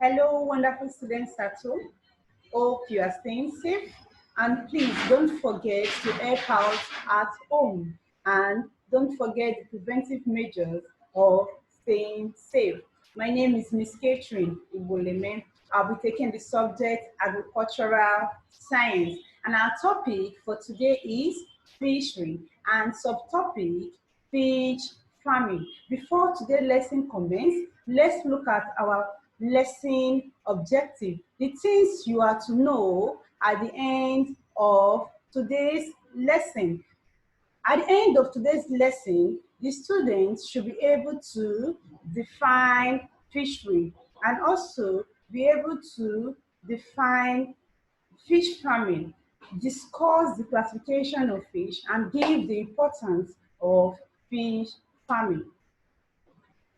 Hello, wonderful students at home. Hope you are staying safe. And please don't forget to help out at home. And don't forget the preventive measures of staying safe. My name is Miss Catherine Iboleme. I'll be taking the subject agricultural science. And our topic for today is fishery and subtopic fish farming. Before today's lesson commences, let's look at our lesson objective, the things you are to know at the end of today's lesson. At the end of today's lesson, the students should be able to define fishery and also be able to define fish farming, discuss the classification of fish, and give the importance of fish farming.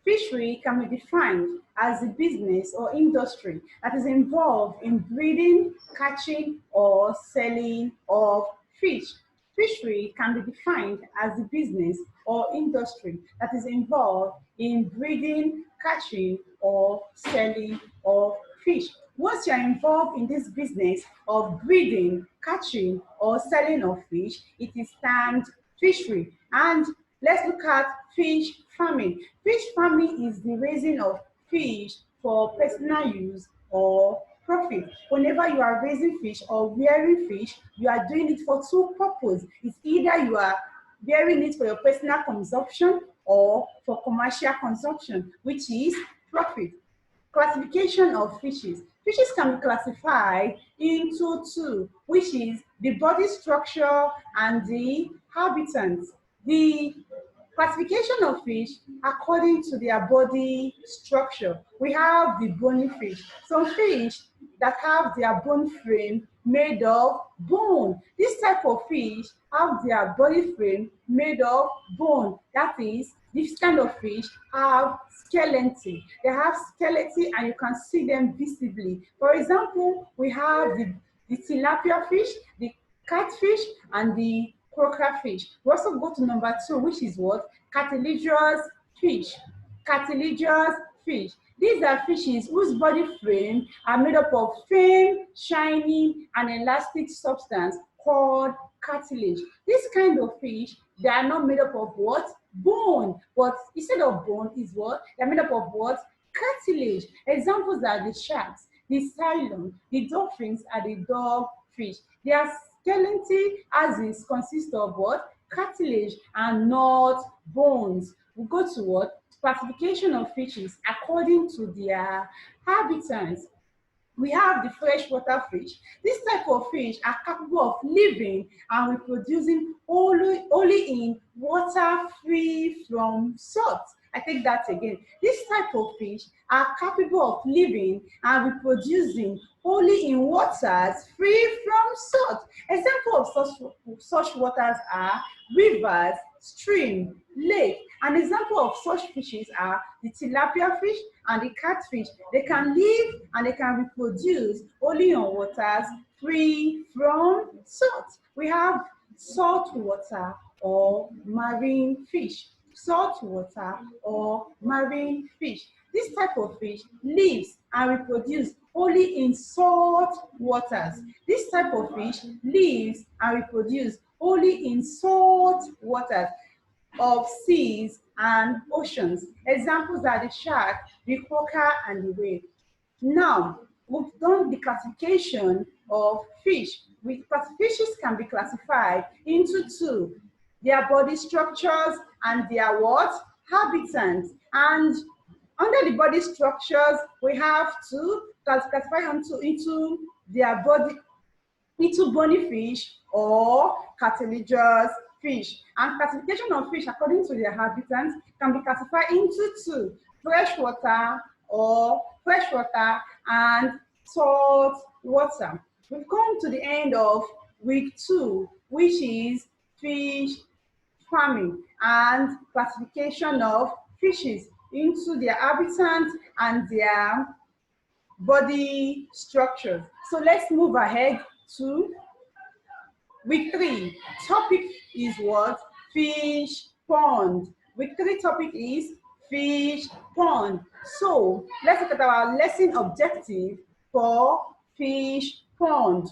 Fishery can be defined as a business or industry that is involved in breeding, catching, or selling of fish. Fishery can be defined as a business or industry that is involved in breeding, catching, or selling of fish. Once you are involved in this business of breeding, catching, or selling of fish, it is termed fishery. And let's look at fish farming. Fish farming is the raising of fish for personal use or profit. Whenever you are raising fish or rearing fish, you are doing it for two purposes. It's either you are rearing it for your personal consumption or for commercial consumption, which is profit. Classification of fishes. Fishes can be classified into two, which is the body structure and the habitats. The classification of fish according to their body structure. We have the bony fish. Some fish that have their bone frame made of bone. This type of fish have their body frame made of bone. That is, this kind of fish have skeleton. They have skeleton and you can see them visibly. For example, we have the tilapia fish, the catfish, and the croaker fish. We also go to number 2, which is what? Cartilaginous fish. Cartilaginous fish. These are fishes whose body frame are made up of thin, shiny, and elastic substance called cartilage. This kind of fish, they are not made up of what? Bone. But instead of bone is what? They're made up of what? Cartilage. Examples are the sharks, the silon, the dolphins, and the dogfish. Their skeleton as is consists of what? Cartilage and not bones. We go to what? Classification of fishes according to their habitats. We have the freshwater fish. This type of fish are capable of living and reproducing only in water free from salt. I take that again. This type of fish are capable of living and reproducing only in waters free from salt. Examples of such waters are rivers, stream, lake. An example of such fishes are the tilapia fish and the catfish. They can live and they can reproduce only on waters free from salt. We have salt water or marine fish. Salt water or marine fish. This type of fish lives and reproduces only in salt waters. This type of fish lives and reproduces only in salt waters of seas and oceans. Examples are the shark, the croaker, and the whale. Now, we've done the classification of fish. Fishes can be classified into two: their body structures and their what? Habitats. And under the body structures, we have to classify into their body, into bony fish or cartilaginous fish. And classification of fish according to their habitats can be classified into two: freshwater and salt water. We've come to the end of week 2, which is fish farming and classification of fishes into their habitats and their body structures. So let's move ahead to week 3. Topic is what? Fish pond. Week 3 topic is fish pond. So let's look at our lesson objective for fish pond.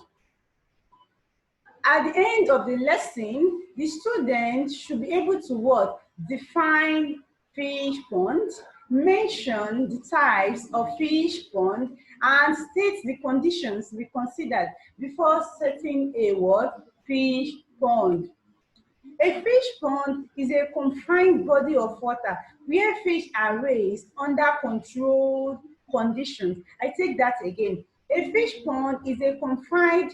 At the end of the lesson, the student should be able to what? Define fish pond, mention the types of fish pond, and state the conditions to be considered before setting a what? Fish pond. A fish pond is a confined body of water where fish are raised under controlled conditions. I take that again. A fish pond is a confined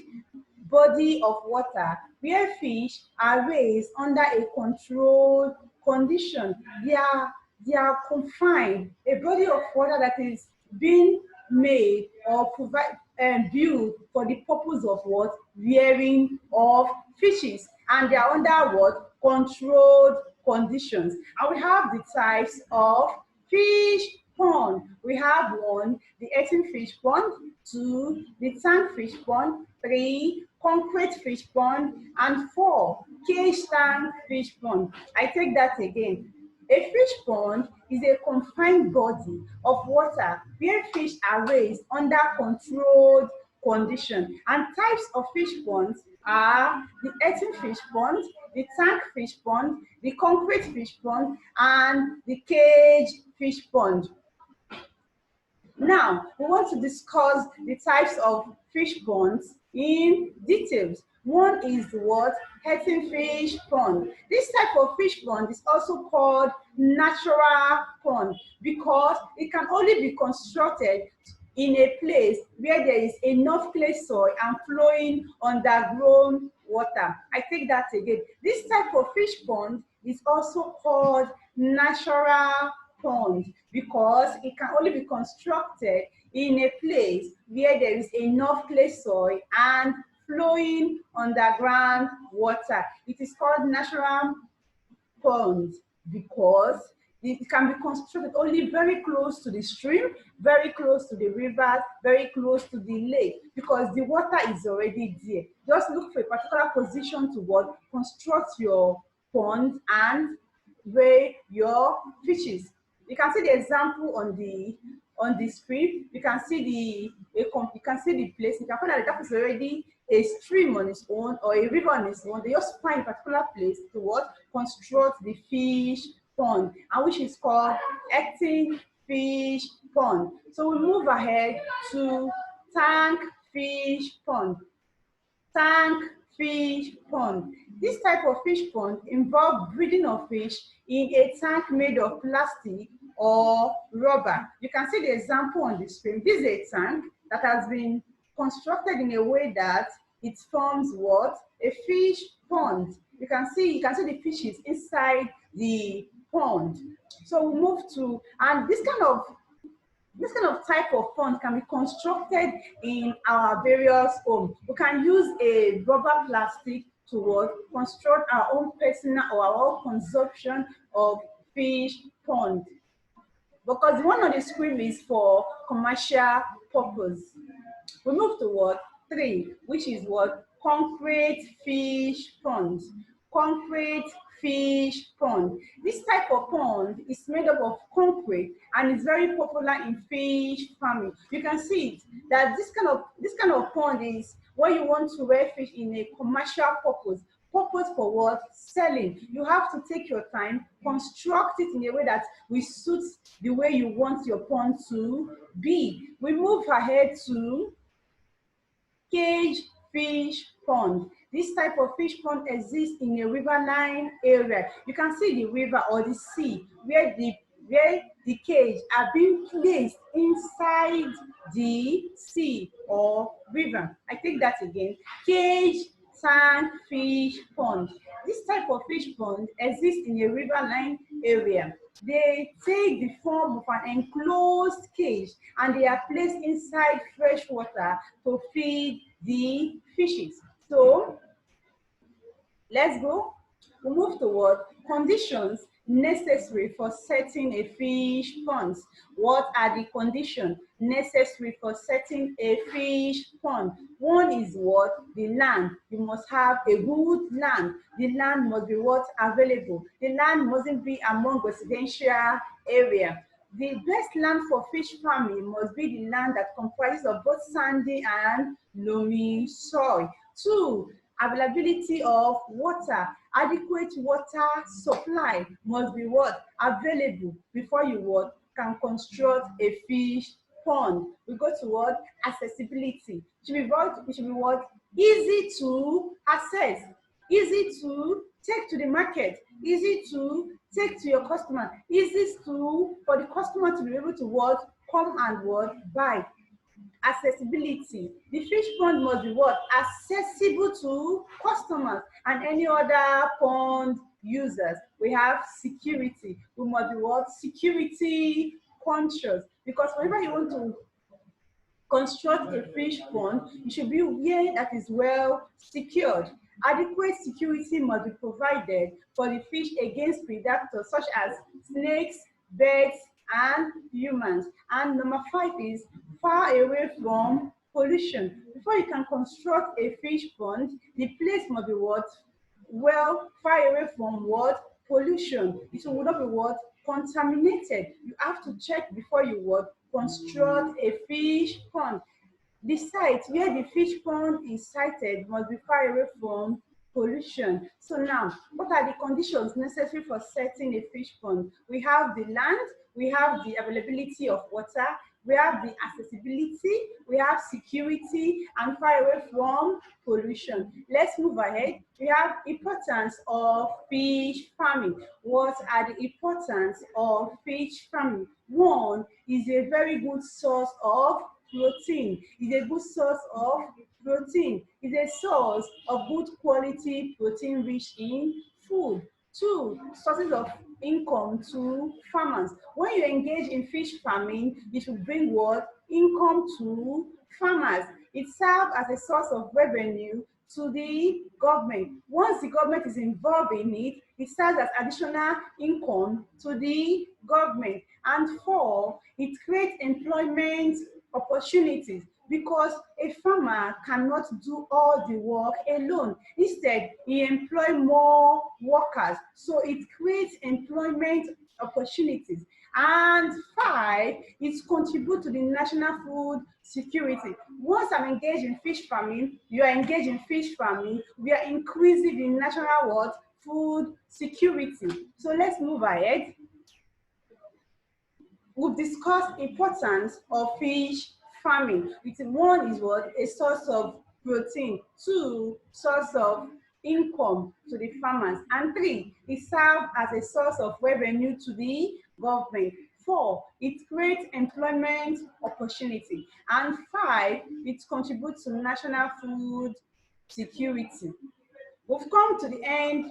body of water where fish are raised under a controlled condition. They are confined, a body of water that is being made or built for the purpose of what? Rearing of fishes, and they are under what? Controlled conditions. And we have the types of fish pond. We have 1, the eating fish pond; 2, the tank fish pond; 3, concrete fish pond; and 4, cage tank fish pond. I take that again. A fish pond is a confined body of water where fish are raised under controlled conditions. And types of fish ponds are the eating fish pond, the tank fish pond, the concrete fish pond, and the cage fish pond. Now, we want to discuss the types of fish ponds in details. One is what? Eating fish pond. This type of fish pond is also called natural pond because it can only be constructed in a place where there is enough clay soil and flowing underground water. I take that again. This type of fish pond is also called natural pond because it can only be constructed in a place where there is enough clay soil and flowing underground water. It is called natural pond because it can be constructed only very close to the stream, very close to the rivers, very close to the lake, because the water is already there. Just look for a particular position to what? Construct your pond and raise your fishes. You can see the example on the screen. You can see you can see the place. You can find that is already a stream on its own or a river on its own. They just find a particular place to what? Construct the fish pond, and which is called eating fish pond. So we move ahead to tank fish pond. Tank fish pond. This type of fish pond involves breeding of fish in a tank made of plastic or rubber. You can see the example on the screen. This is a tank that has been constructed in a way that it forms what? A fish pond. You can see the fishes inside the pond. So we move to, and this kind of type of pond can be constructed in our various homes. We can use a rubber plastic to construct our own personal or our own consumption of fish pond. Because the one on the screen is for commercial purpose. We move to what? 3, which is what? Concrete fish pond. Concrete fish pond. This type of pond is made up of concrete and is very popular in fish farming. You can see it, that this kind of pond is where you want to rear fish in a commercial purpose. Purpose for what? Selling. You have to take your time, construct it in a way that will suit the way you want your pond to be. We move ahead to cage fish pond. This type of fish pond exists in a riverine area. You can see the river or the sea where the cage are being placed inside the sea or river. I take that again. Cage tank fish pond. This type of fish pond exists in a riverine area. They take the form of an enclosed cage and they are placed inside fresh water to feed the fishes. So let's go. We move toward conditions necessary for setting a fish pond? What are the conditions necessary for setting a fish pond? One is what? The land. You must have a good land. The land must be what? Available. The land mustn't be among residential area. The best land for fish farming must be the land that comprises of both sandy and loamy soil. Two, availability of water. Adequate water supply must be what? Available before you what? Can construct a fish pond. We go to what? Accessibility. It should be what? Easy to access, easy to take to the market, easy to take to your customer, easy to for the customer to be able to what? Come and what? Buy. Accessibility. The fish pond must be what? Accessible to customers and any other pond users. We have security. We must be what? Security conscious, because whenever you want to construct a fish pond, you should be where that is well secured. Adequate security must be provided for the fish against predators such as snakes, birds, and humans. And number 5 is far away from pollution. Before you can construct a fish pond, the place must be what? Well, far away from what? Pollution. It will not be what? Contaminated. You have to check before you what? Construct a fish pond. The site where the fish pond is sited must be far away from pollution. So now, what are the conditions necessary for setting a fish pond? We have the land, we have the availability of water, we have the accessibility, we have security, and far away from pollution. Let's move ahead. We have importance of fish farming. What are the importance of fish farming? One is a very good source of protein. Is a good source of protein. Is a source of good quality protein rich in food. Two, sources of income to farmers. When you engage in fish farming, it will bring what? Income to farmers. It serves as a source of revenue to the government. Once the government is involved in it, it serves as additional income to the government. And 4, it creates employment opportunities, because a farmer cannot do all the work alone. Instead, he employs more workers. So it creates employment opportunities. And 5, it contributes to the national food security. Once I'm engaged in fish farming, you are engaged in fish farming, we are increasing the national what? Food security. So let's move ahead. We've discussed importance of fish farming. One is what? A source of protein. 2, source of income to the farmers. And 3, it serves as a source of revenue to the government. 4, it creates employment opportunity. And 5, it contributes to national food security. We've come to the end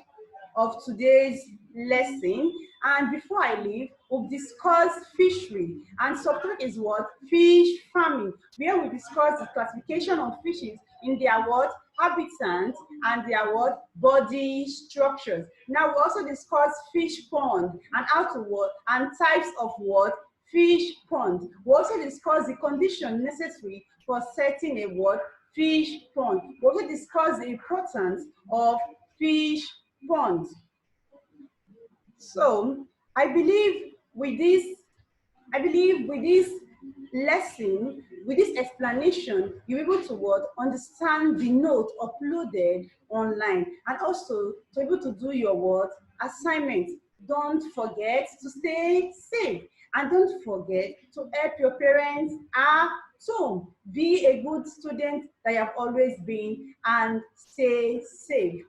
of today's lesson, and before I leave, we've discussed fishery, and subtopic is what? Fish farming, where we discuss the classification of fishes in their what? Habitats and their what? Body structures. Now we also discuss fish pond and how to what? And types of what? Fish pond. We also discuss the condition necessary for setting a what? Fish pond. We also discuss the importance of fish ponds. So I believe with this lesson, with this explanation, you're able to what? Understand the note uploaded online, and also to be able to do your what? Assignment. Don't forget to stay safe, and don't forget to help your parents at home. Be a good student that you have always been, and stay safe.